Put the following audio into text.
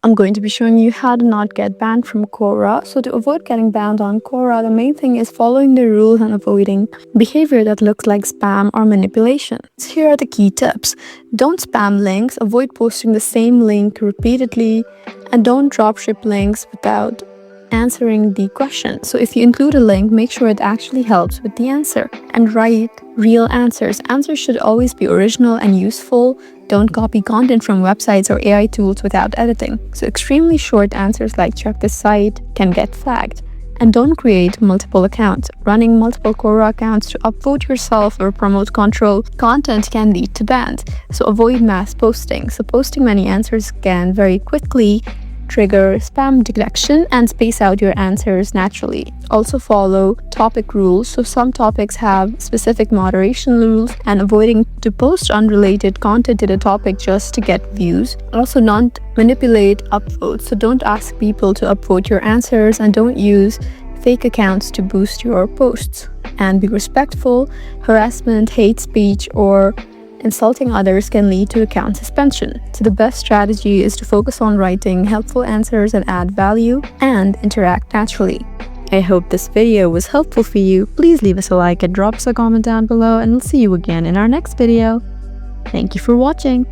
I'm going to be showing you how to not get banned from Quora. So to avoid getting banned on Quora, the main thing is following the rules and avoiding behavior that looks like spam or manipulation. So here are the key tips. Don't spam links, avoid posting the same link repeatedly, and don't dropship links without answering the question. So if you include a link, make sure it actually helps with the answer, and write real answers. Answers should always be original and useful. Don't copy content from websites or AI tools without editing. So extremely short answers like check this site can get flagged. And don't create multiple accounts. Running multiple Quora accounts to upvote yourself or promote control content can lead to bans. So avoid mass posting. So posting many answers can very quickly trigger spam detection, and space out your answers naturally. Also follow topic rules. So some topics have specific moderation rules, and avoiding to post unrelated content to the topic just to get views. Also don't manipulate upvotes. So don't ask people to upvote your answers, and don't use fake accounts to boost your posts. And be respectful. Harassment, hate speech, or insulting others can lead to account suspension. So the best strategy is to focus on writing helpful answers and add value and interact naturally. I hope this video was helpful for you. Please leave us a like and drop us a comment down below, and we'll see you again in our next video. Thank you for watching.